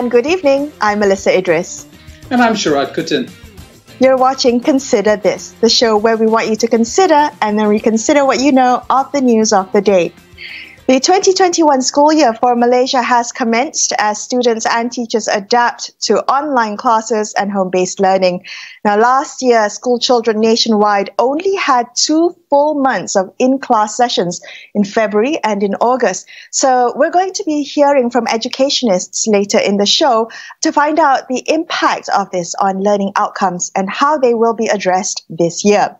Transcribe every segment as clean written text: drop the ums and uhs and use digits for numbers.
and good evening. I'm Melisa Idris. And I'm Sharaad Kuttan. You're watching Consider This, the show where we want you to consider and then reconsider what you know of the news of the day. The 2021 school year for Malaysia has commenced as students and teachers adapt to online classes and home-based learning. Now, last year, school children nationwide only had 2 full months of in-class sessions in February and in August. So we're going to be hearing from educationists later in the show to find out the impact of this on learning outcomes and how they will be addressed this year.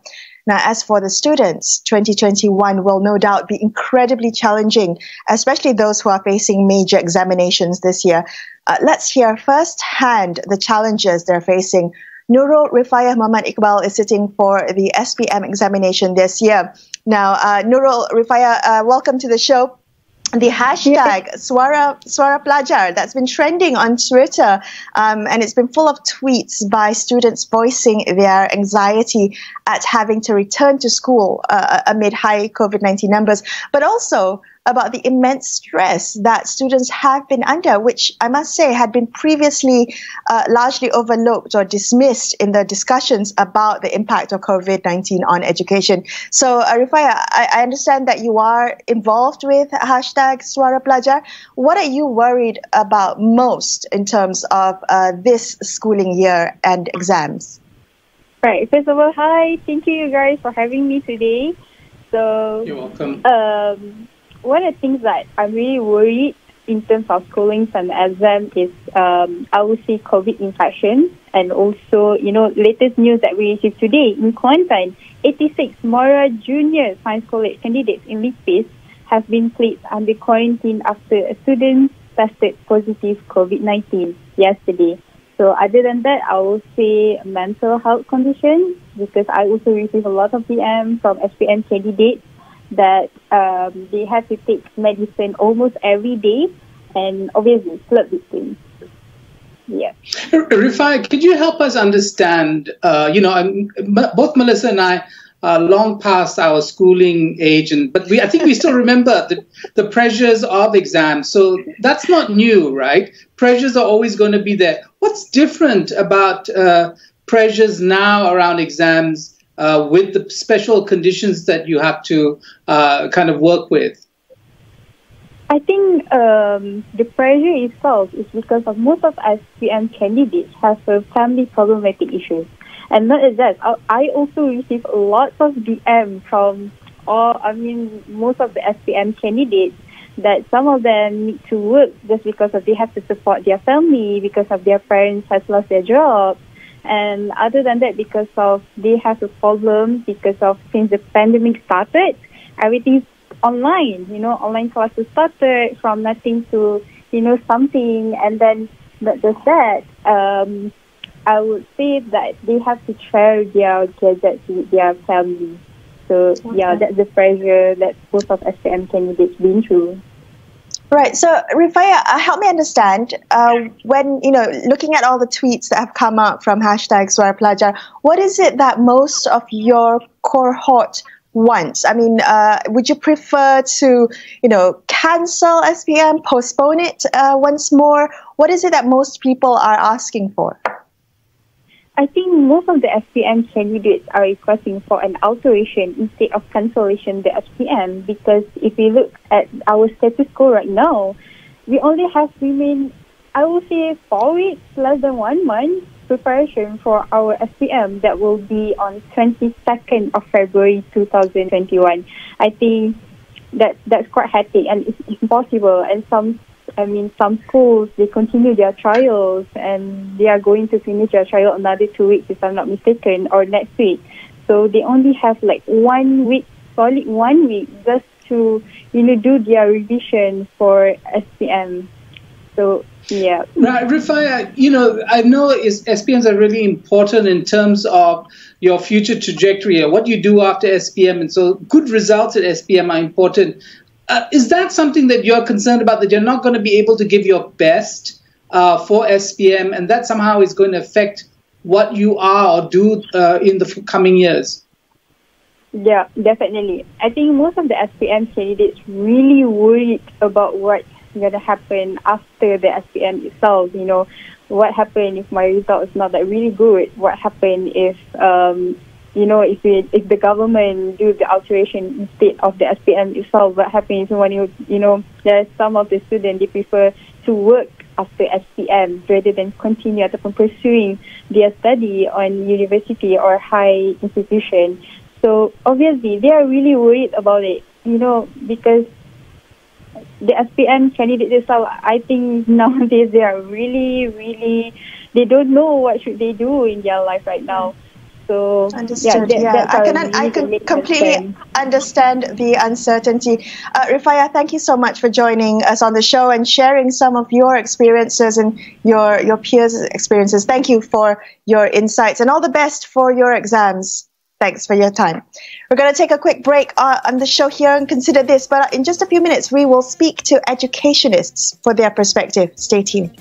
Now, as for the students, 2021 will no doubt be incredibly challenging, especially those who are facing major examinations this year. Let's hear firsthand the challenges they're facing. Nurul Rifayah Muhammad Iqbal is sitting for the SPM examination this year. Now, Nurul Rifayah, welcome to the show. The hashtag Suara Pelajar that's been trending on Twitter, and it's been full of tweets by students voicing their anxiety at having to return to school amid high COVID-19 numbers, but also about the immense stress that students have been under, which I must say had been previously largely overlooked or dismissed in the discussions about the impact of COVID-19 on education. So, Rifayah, I understand that you are involved with hashtag Suara Pelajar. What are you worried about most in terms of this schooling year and exams? Right. First of all, hi. Thank you guys for having me today. So, you're welcome. One of the things that I'm really worried in terms of schooling and exam is, I would say, COVID infection, and also, latest news that we received today in Kuantan, 86 Mora Junior Science College candidates in Lipis have been placed under quarantine after a student tested positive COVID-19 yesterday. So other than that, I would say mental health conditions, because I also receive a lot of DM from SPM candidates that they have to take medicine almost every day, and obviously sleep between. Yeah. Rifai, could you help us understand, both Melissa and I are long past our schooling age, but I think we still remember the pressures of exams. So that's not new, right? Pressures are always going to be there. What's different about pressures now around exams with the special conditions that you have to kind of work with? I think the pressure itself is because of most of SPM candidates have a family problematic issues. And not as that, I also receive lots of DM from most of the SPM candidates that some of them need to work just because of they have to support their family, because of their parents has lost their job. And other than that, because of they have a problem because of since the pandemic started, everything's online. Online classes started from nothing to something, and then not just that. I would say that they have to share their gadgets with their family. So yeah, that's the pressure that most of SPM candidates been through. Right. So, Rifayah, help me understand, when, looking at all the tweets that have come out from hashtag Suara Pelajar, what is it that most of your cohort wants? I mean, would you prefer to, cancel SPM, postpone it once more? What is it that most people are asking for? I think most of the SPM candidates are requesting for an alteration instead of cancellation the SPM, because if we look at our status quo right now, we only have I would say 4 weeks, less than 1 month preparation for our SPM that will be on 22nd of February 2021. I think that's quite hectic and it's impossible, and some schools, they continue their trials and they are going to finish their trial another 2 weeks, if I'm not mistaken, or next week. So they only have like 1 week, solid 1 week, just to, do their revision for SPM. So, yeah. Right, Rifai, I know SPMs are really important in terms of your future trajectory, what you do after SPM, and so good results at SPM are important. Is that something that you're concerned about, that you're not going to be able to give your best for SPM, and that somehow is going to affect what you are or do in the coming years? Yeah, definitely. I think most of the SPM candidates really worried about what going to happen after the SPM itself. You know, what happened if my result is not that really good? What happened if, you know, if the government do the alteration instead of the SPM itself? What happens when you know, there's some of the students, they prefer to work after SPM rather than continue ataupun pursuing their study on university or high institution. So obviously they are really worried about it, you know, because the SPM candidates themselves, I think nowadays they are really, they don't know what should they do in their life right now. So, understood. I can completely understand the uncertainty. Rifayah, thank you so much for joining us on the show and sharing some of your experiences and your peers' experiences. Thank you for your insights and all the best for your exams. Thanks for your time. We're going to take a quick break on the show here and consider this, but in just a few minutes we will speak to educationists for their perspective. Stay tuned.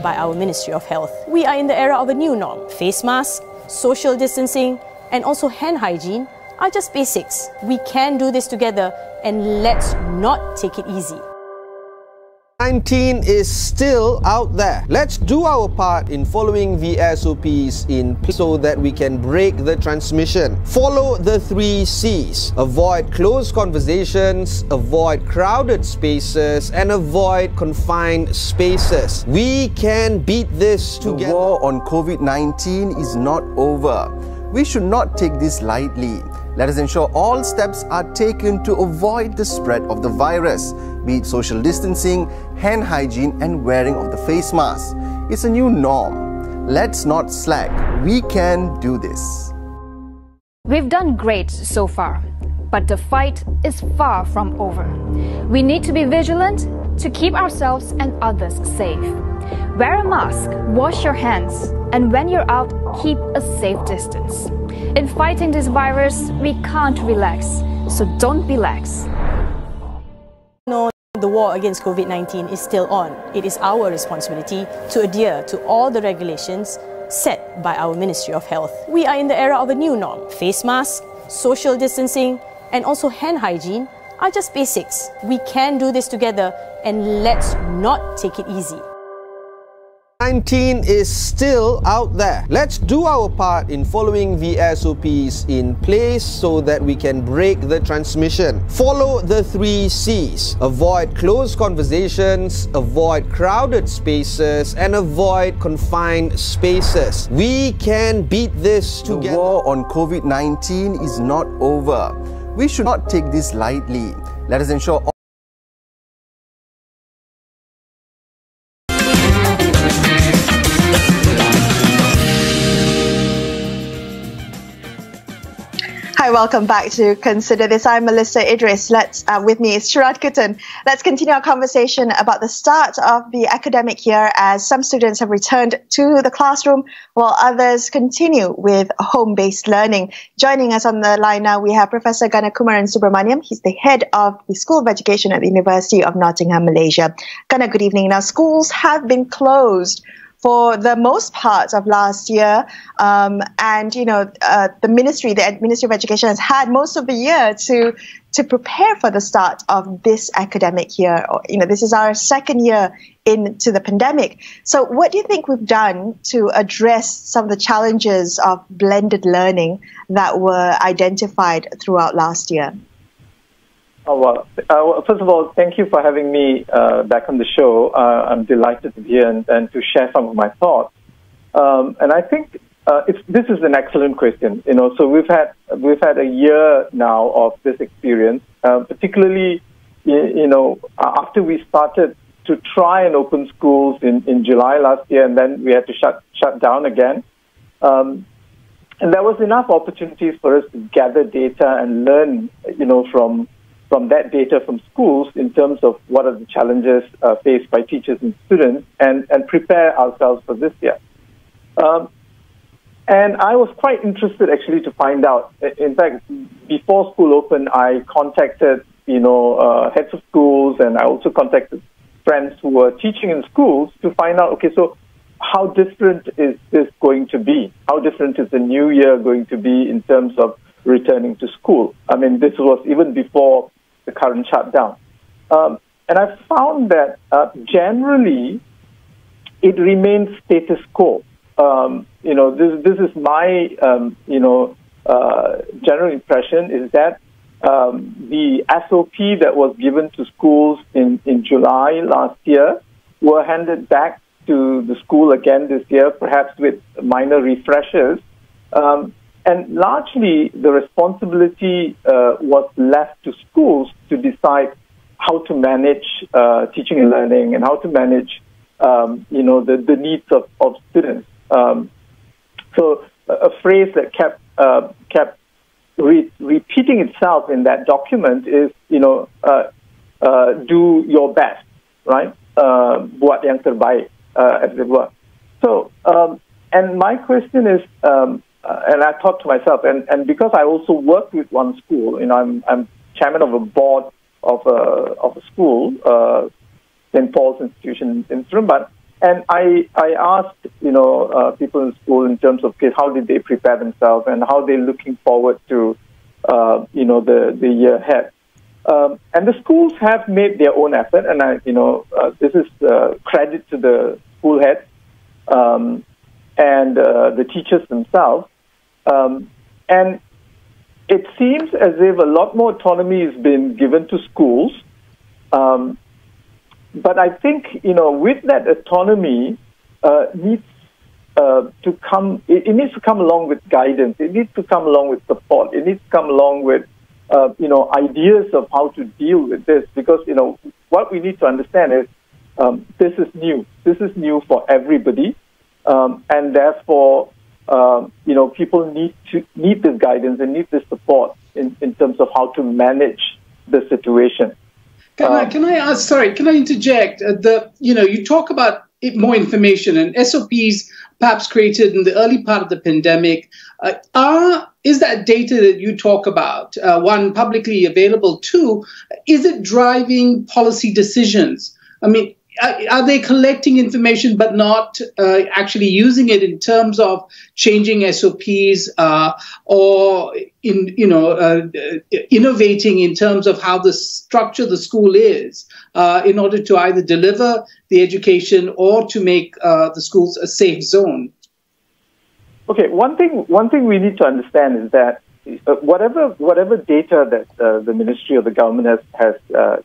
By our Ministry of Health. We are in the era of a new norm. Face masks, social distancing, and also hand hygiene are just basics. We can do this together, and let's not take it easy. COVID-19 is still out there. Let's do our part in following the SOPs in place so that we can break the transmission. Follow the 3 C's. Avoid closed conversations, avoid crowded spaces, and avoid confined spaces. We can beat this together. The war on COVID-19 is not over. We should not take this lightly. Let us ensure all steps are taken to avoid the spread of the virus, be it social distancing, hand hygiene, and wearing of the face mask. It's a new norm. Let's not slack. We can do this. We've done great so far, but the fight is far from over. We need to be vigilant to keep ourselves and others safe. Wear a mask, wash your hands, and when you're out, keep a safe distance. In fighting this virus, we can't relax, so don't be lax. No, the war against COVID-19 is still on. It is our responsibility to adhere to all the regulations set by our Ministry of Health. We are in the era of a new norm. Face masks, social distancing, and also hand hygiene are just basics. We can do this together, and let's not take it easy. COVID-19 is still out there. Let's do our part in following the SOPs in place so that we can break the transmission. Follow the 3 C's. Avoid closed conversations, avoid crowded spaces, and avoid confined spaces. We can beat this together. The war on COVID-19 is not over. We should not take this lightly. Let us ensure Hi, welcome back to Consider This. I'm Melisa Idris. With me is Sharaad Kuttan. Let's continue our conversation about the start of the academic year as some students have returned to the classroom while others continue with home-based learning. Joining us on the line now, we have Professor Ganakumaran Subramaniam. He's the head of the School of Education at the University of Nottingham, Malaysia. Gana, good evening. Now, schools have been closed for the most part of last year, and the Ministry of Education has had most of the year to prepare for the start of this academic year. This is our second year into the pandemic. So, what do you think we've done to address some of the challenges of blended learning that were identified throughout last year? First of all, thank you for having me back on the show. I'm delighted to be here and to share some of my thoughts. And I think this is an excellent question. So we've had a year now of this experience, particularly after we started to try and open schools in July last year, and then we had to shut down again. And there was enough opportunities for us to gather data and learn, from from that data from schools in terms of what are the challenges faced by teachers and students, and prepare ourselves for this year. And I was quite interested actually to find out. In fact, before school opened, I contacted heads of schools, and I also contacted friends who were teaching in schools to find out, okay, so how different is this going to be? How different is the new year going to be in terms of returning to school? I mean, this was even before the current shutdown. And I found that generally it remains status quo. This is my, general impression is that the SOP that was given to schools in July last year were handed back to the school again this year, perhaps with minor refreshers. And largely, the responsibility was left to schools to decide how to manage teaching and learning and how to manage, the needs of students. So a phrase that kept repeating itself in that document is, do your best, right? Buat yang terbaik, as it were. So, and my question is, and I thought to myself, and because I also work with one school, I'm chairman of a board of a school, St. Paul's Institution in Seremban, and I asked, people in school in terms of how did they prepare themselves and how they're looking forward to, the year ahead. And the schools have made their own effort, and this is credit to the school heads and the teachers themselves. And it seems as if a lot more autonomy has been given to schools. But I think, with that autonomy, needs to come. It needs to come along with guidance. It needs to come along with support. It needs to come along with, ideas of how to deal with this. Because what we need to understand is this is new. This is new for everybody, and therefore, people need this guidance and need this support in terms of how to manage the situation. Can I ask? Sorry, can I interject? You talk about more information and SOPs perhaps created in the early part of the pandemic. Is that data that you talk about, one, publicly available? Two, is it driving policy decisions? I mean, are they collecting information but not actually using it in terms of changing SOPs or innovating in terms of how the structure of the school is in order to either deliver the education or to make the schools a safe zone? Okay, one thing we need to understand is that whatever data that the ministry or the government has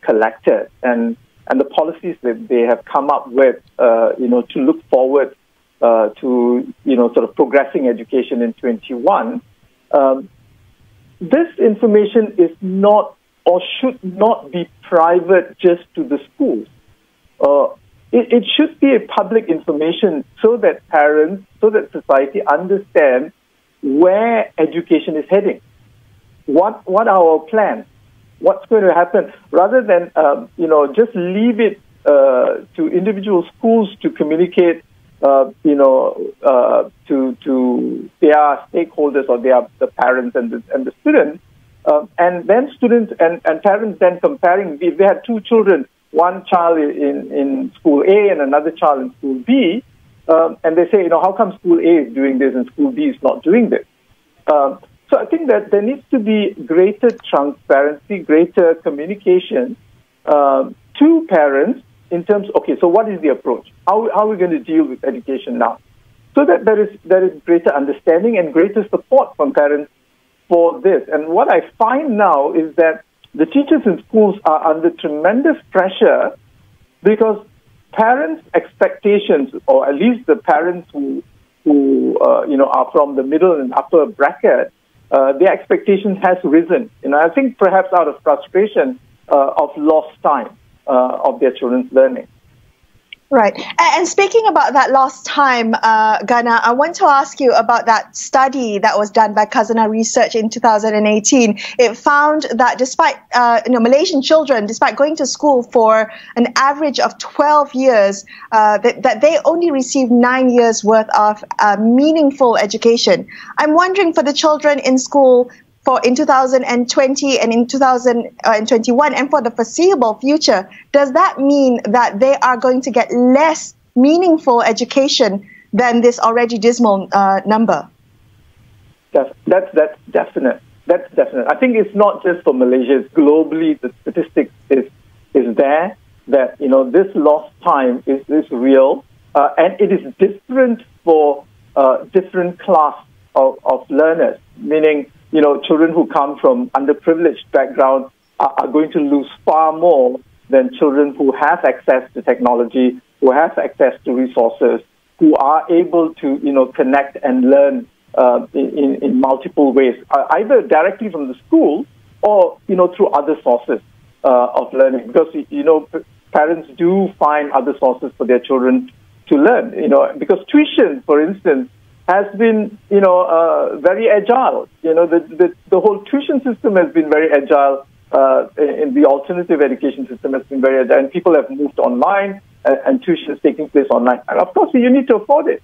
collected and the policies that they have come up with, to look forward to, sort of progressing education in 21, this information is not or should not be private just to the schools. It should be a public information so that parents, so that society understand where education is heading. What are our plans? What's going to happen? Rather than, just leave it to individual schools to communicate, to their stakeholders or the parents and the students, and then students and parents then comparing. If they had two children, one child in school A and another child in school B, and they say, how come school A is doing this and school B is not doing this? So I think that there needs to be greater transparency, greater communication to parents in terms, so what is the approach? How are we going to deal with education now? So that there is greater understanding and greater support from parents for this. And what I find now is that the teachers in schools are under tremendous pressure because parents' expectations, or at least the parents who are from the middle and upper bracket, their expectation has risen. I think perhaps out of frustration of lost time of their children's learning. Right. And speaking about that lost time, Gana, I want to ask you about that study that was done by Khazanah Research in 2018. It found that despite Malaysian children, despite going to school for an average of 12 years, that they only received 9 years worth of meaningful education. I'm wondering, for the children in school in 2020 and in 2021 and for the foreseeable future, does that mean that they are going to get less meaningful education than this already dismal number? That's definite. That's definite. I think it's not just for Malaysia. It's globally, the statistics is there that this lost time is real, and it is different for different class of learners. Meaning, children who come from underprivileged backgrounds are going to lose far more than children who have access to technology, who have access to resources, who are able to, connect and learn in multiple ways, either directly from the school or, through other sources of learning. Because, parents do find other sources for their children to learn, because tuition, for instance, has been, very agile. The whole tuition system has been very agile. In the alternative education system has been very agile, and people have moved online, and tuition is taking place online. And of course, you need to afford it.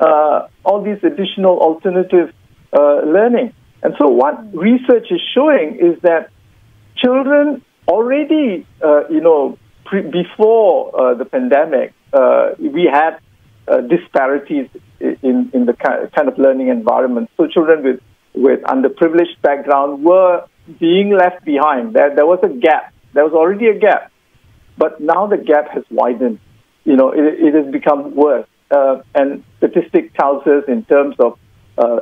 All these additional alternative learning. And so, what research is showing is that children already, before the pandemic, we had disparities in the kind of learning environment. So children with underprivileged background were being left behind. There was a gap. There was already a gap. But now the gap has widened. It has become worse. And statistics tells us in terms of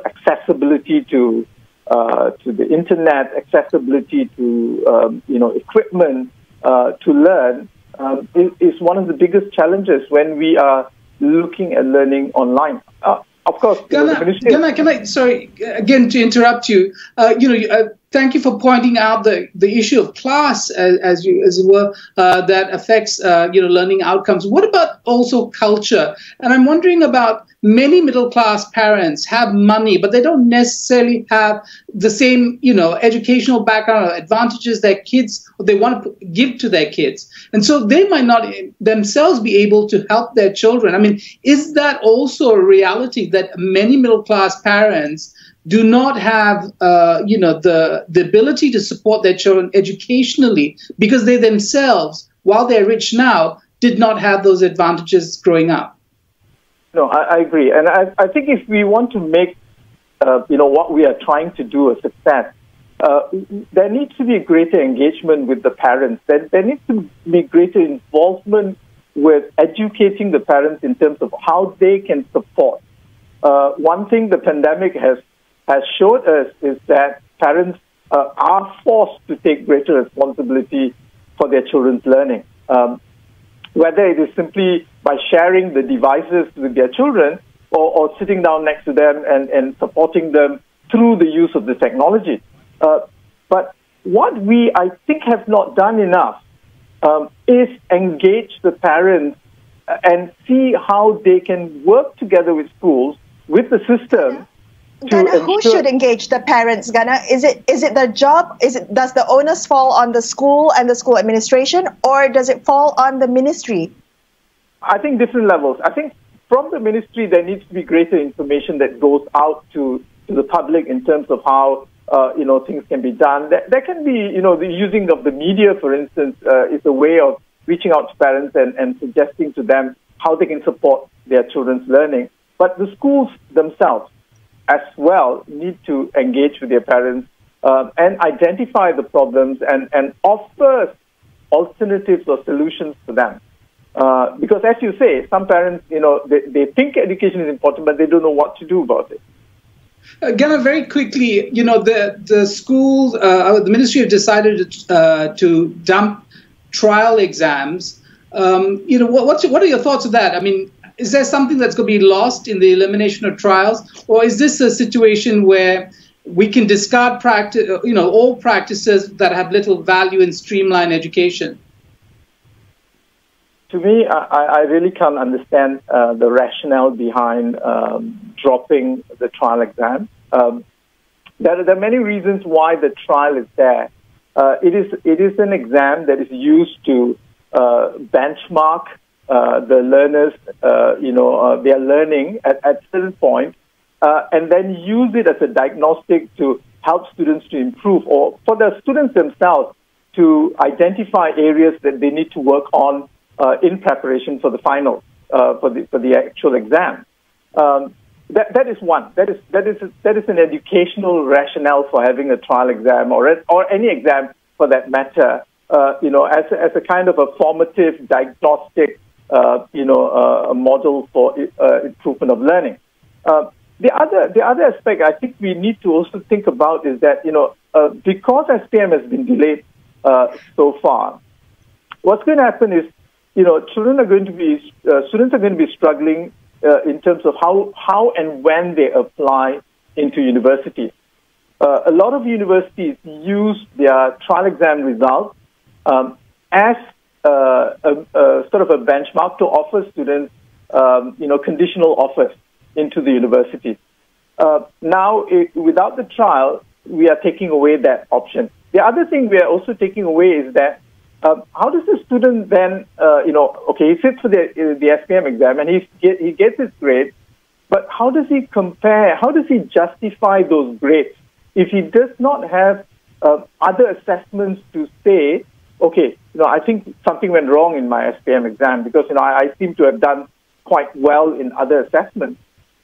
accessibility to the internet, accessibility to equipment to learn is one of the biggest challenges when we are looking at learning online. Of course, sorry again to interrupt you. Thank you for pointing out the issue of class as it were that affects learning outcomes. What about also culture? And I'm wondering about many middle class parents have money, but they don't necessarily have the same educational background or advantages their kids they want to give to their kids, and so they might not themselves be able to help their children. I mean, is that also a reality that many middle class parents do not have, the ability to support their children educationally because they themselves, while they're rich now, did not have those advantages growing up? No, I agree. And I think if we want to make, what we are trying to do a success, there needs to be greater engagement with the parents. There needs to be greater involvement with educating the parents in terms of how they can support. One thing the pandemic has showed us is that parents are forced to take greater responsibility for their children's learning. Whether it is simply by sharing the devices with their children or sitting down next to them and supporting them through the use of the technology. But what we, I think, have not done enough is engage the parents and see how they can work together with schools, with the system. Gana, who should engage the parents, Gana? Is it their job? Does the onus fall on the school and the school administration, or does it fall on the ministry? I think different levels. I think from the ministry there needs to be greater information that goes out to the public in terms of how things can be done. There can be the using of the media, for instance, is a way of reaching out to parents and suggesting to them how they can support their children's learning. But the schools themselves as well need to engage with their parents and identify the problems and offer alternatives or solutions to them. Because as you say, some parents, they think education is important, but they don't know what to do about it. Gana, very quickly, the schools, the ministry have decided to dump trial exams. What are your thoughts of that? I mean, is there something that's going to be lost in the elimination of trials, or is this a situation where we can discard all practices that have little value in streamlined education? to me, I really can't understand the rationale behind dropping the trial exam. There are many reasons why the trial is there. It is an exam that is used to benchmark the learners, their learning at certain point, and then use it as a diagnostic to help students to improve, or for the students themselves to identify areas that they need to work on in preparation for the final, for the actual exam. That is one. That is an educational rationale for having a trial exam or any exam for that matter. As a kind of a formative diagnostic, a model for improvement of learning. The other aspect I think we need to also think about is that because SPM has been delayed so far, what's going to happen is students are going to be struggling in terms of how and when they apply into universities. A lot of universities use their trial exam results as sort of a benchmark to offer students, conditional offers into the university. Now, without the trial, we are taking away that option. The other thing we are also taking away is that how does the student then, he sits for the SPM exam and he gets his grade, but how does he compare, how does he justify those grades if he does not have other assessments to say, okay, I think something went wrong in my SPM exam because, I seem to have done quite well in other assessments.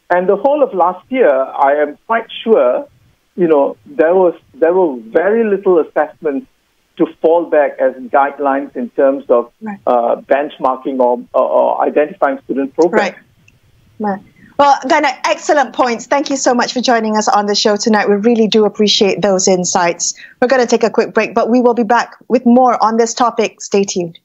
And the whole of last year, I am quite sure, there were very little assessments to fall back as guidelines in terms of benchmarking or identifying student progress. Right. Well, Gana, excellent points. Thank you so much for joining us on the show tonight. We really do appreciate those insights. We're going to take a quick break, but we will be back with more on this topic. Stay tuned.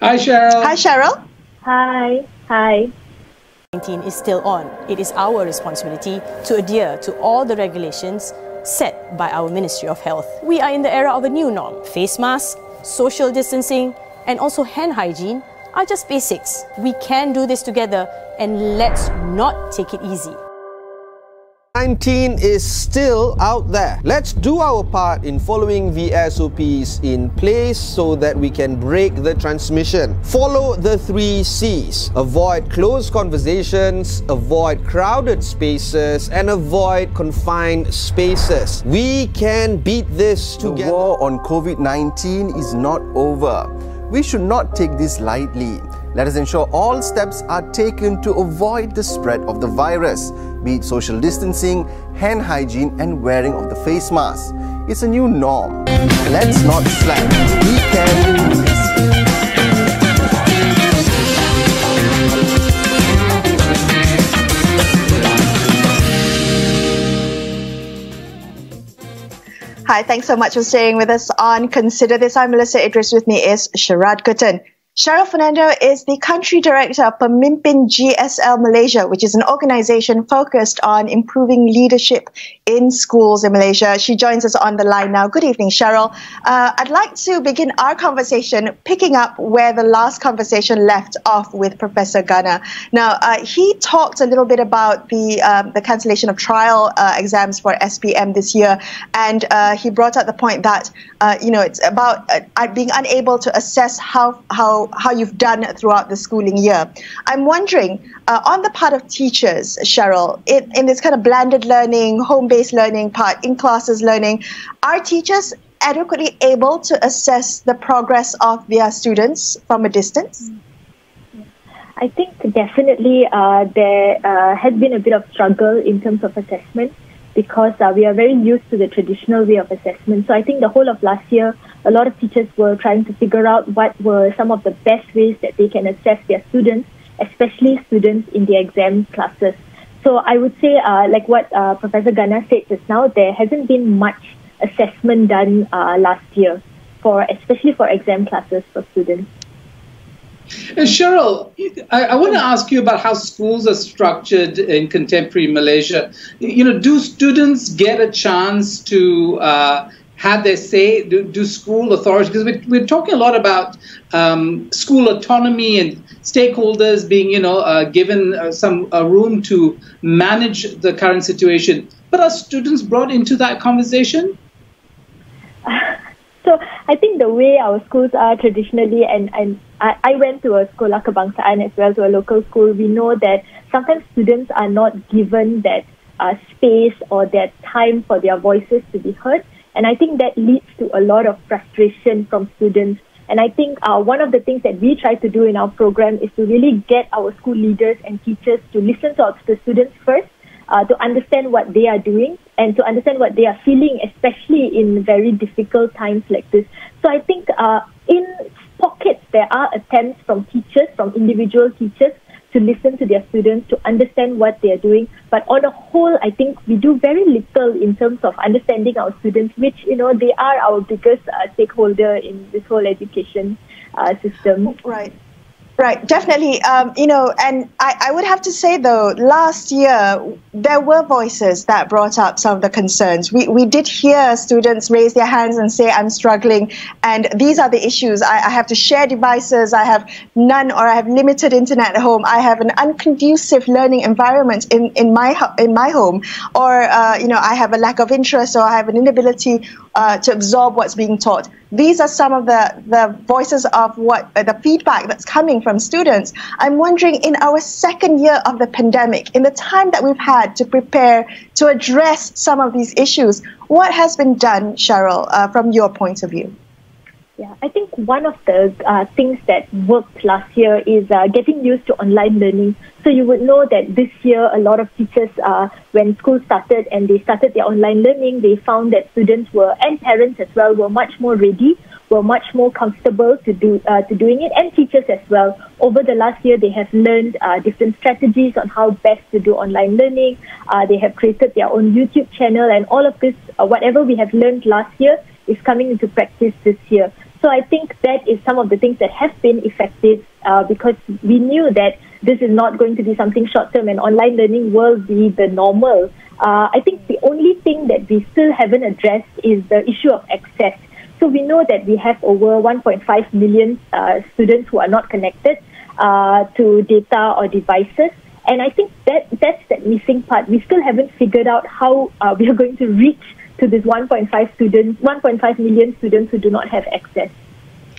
Hi, Cheryl. Hi, Cheryl. Hi. COVID-19 is still on. It is our responsibility to adhere to all the regulations set by our Ministry of Health. We are in the era of a new norm. Face masks, social distancing, and also hand hygiene are just basics. We can do this together, and let's not take it easy. COVID-19 is still out there. Let's do our part in following the SOPs in place so that we can break the transmission. Follow the 3 C's. Avoid closed conversations, avoid crowded spaces, and avoid confined spaces. We can beat this together. The war on COVID-19 is not over. We should not take this lightly. Let us ensure all steps are taken to avoid the spread of the virus, be it social distancing, hand hygiene, and wearing of the face mask. It's a new norm. Let's not slack. We can do this. Hi, thanks so much for staying with us on Consider This. I'm Melisa Idris. With me is Sharaad Kuttan. Cheryl Fernando is the country director of Pemimpin GSL Malaysia, which is an organization focused on improving leadership in schools in Malaysia. She joins us on the line now. Good evening, Cheryl. I'd like to begin our conversation picking up where the last conversation left off with Professor Gana. Now, he talked a little bit about the cancellation of trial exams for SPM this year, and he brought up the point that it's about being unable to assess how you've done throughout the schooling year. I'm wondering, on the part of teachers, Cheryl, in this kind of blended learning, home-based learning part, in-classes learning, are teachers adequately able to assess the progress of their students from a distance? I think definitely there has been a bit of struggle in terms of assessment because we are very used to the traditional way of assessment. So I think the whole of last year, a lot of teachers were trying to figure out what were some of the best ways that they can assess their students, especially students in the exam classes. So I would say, like what Professor Gana said just now, there hasn't been much assessment done last year, especially for exam classes for students. Cheryl, I want to ask you about how schools are structured in contemporary Malaysia. Do students get a chance to have their say? Do school authorities, because we're talking a lot about school autonomy and stakeholders being, given some room to manage the current situation. But are students brought into that conversation? So I think the way our schools are traditionally, and I went to a sekolah kebangsaan as well, to a local school, we know that sometimes students are not given that space or that time for their voices to be heard. And I think that leads to a lot of frustration from students. And I think one of the things that we try to do in our program is to really get our school leaders and teachers to listen to the students first, to understand what they are doing and to understand what they are feeling, especially in very difficult times like this. So I think in pockets, there are attempts from teachers, from individual teachers, to listen to their students, to understand what they are doing. But on a whole, I think we do very little in terms of understanding our students, which, they are our biggest stakeholder in this whole education system. Right, definitely. And I would have to say, though, last year, there were voices that brought up some of the concerns. We did hear students raise their hands and say, I'm struggling, and these are the issues. I have to share devices, I have none, or I have limited internet at home, I have an unconducive learning environment in my home, or, I have a lack of interest, or I have an inability to absorb what's being taught. These are some of the voices of the feedback that's coming from students. I'm wondering, in our second year of the pandemic, in the time that we've had to prepare to address some of these issues, what has been done, Cheryl, from your point of view? Yeah, I think one of the things that worked last year is getting used to online learning. So you would know that this year, a lot of teachers, when school started and they started their online learning, they found that students and parents as well, were much more ready, were much more comfortable to doing it, and teachers as well. Over the last year, they have learned different strategies on how best to do online learning. They have created their own YouTube channel, and all of this, whatever we have learned last year, is coming into practice this year. So I think that is some of the things that have been effective because we knew that this is not going to be something short-term and online learning will be the normal. I think the only thing that we still haven't addressed is the issue of access. So we know that we have over 1.5 million students who are not connected to data or devices. And I think that's that missing part. We still haven't figured out how we are going to reach to this 1.5 million students who do not have access.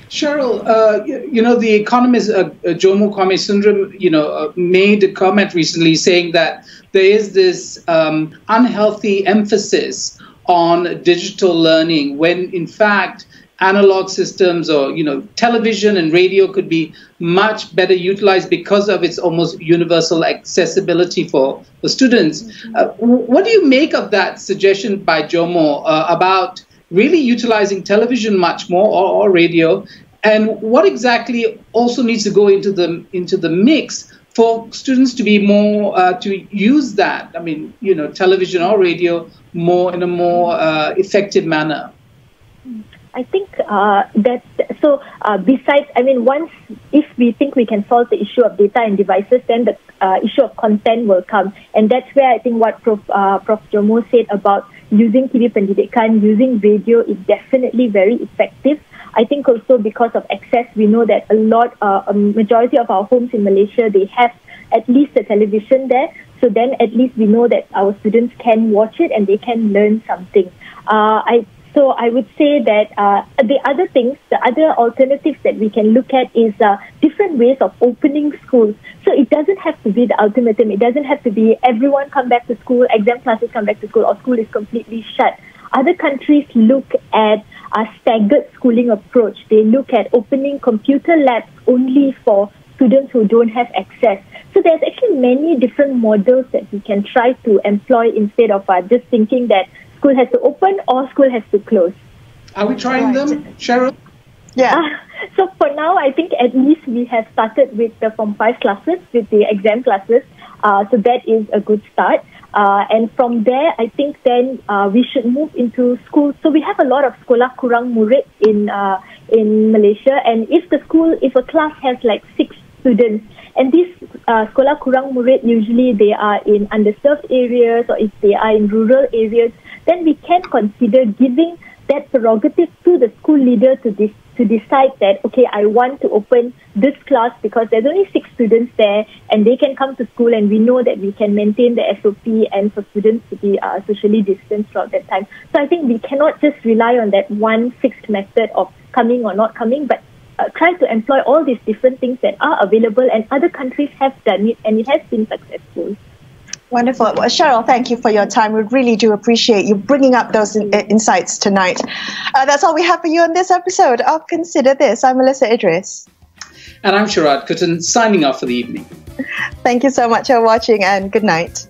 Cheryl, the economist Jomo Kwame Sundram, made a comment recently saying that there is this unhealthy emphasis on digital learning when, in fact, analog systems or, television and radio could be much better utilized because of its almost universal accessibility for students. What do you make of that suggestion by Jomo about really utilizing television much more or radio? And what exactly also needs to go into the mix for students to be more, to use that, television or radio in a more effective manner? I think besides, if we think we can solve the issue of data and devices, then the issue of content will come. And that's where I think what Prof Jomo said about using TV Pendidikan, using radio is definitely very effective. I think also because of access, we know that a majority of our homes in Malaysia, they have at least a television there. So then at least we know that our students can watch it and they can learn something. So I would say that the other alternatives that we can look at is different ways of opening schools. So it doesn't have to be the ultimatum. It doesn't have to be everyone come back to school, exam classes come back to school, or school is completely shut. Other countries look at a staggered schooling approach. They look at opening computer labs only for students who don't have access. So there's actually many different models that we can try to employ instead of just thinking that school has to open or school has to close. Are we trying them, Cheryl? Yeah. So for now, I think at least we have started with the Form 5 classes, with the exam classes. So that is a good start. And from there, I think then we should move into schools. So we have a lot of sekolah kurang murid in Malaysia. And if a class has like 6 students, and these sekolah kurang murid, usually they are in underserved areas, or if they are in rural areas, then we can consider giving that prerogative to the school leader to decide that, okay, I want to open this class because there's only 6 students there and they can come to school, and we know that we can maintain the SOP and for students to be socially distanced throughout that time. So I think we cannot just rely on that one fixed method of coming or not coming, but try to employ all these different things that are available, and other countries have done it and it has been successful. Wonderful. Well, Cheryl, thank you for your time. We really do appreciate you bringing up those insights tonight. That's all we have for you on this episode of Consider This. I'm Melisa Idris. And I'm Sharaad Kuttan, signing off for the evening. Thank you so much for watching, and good night.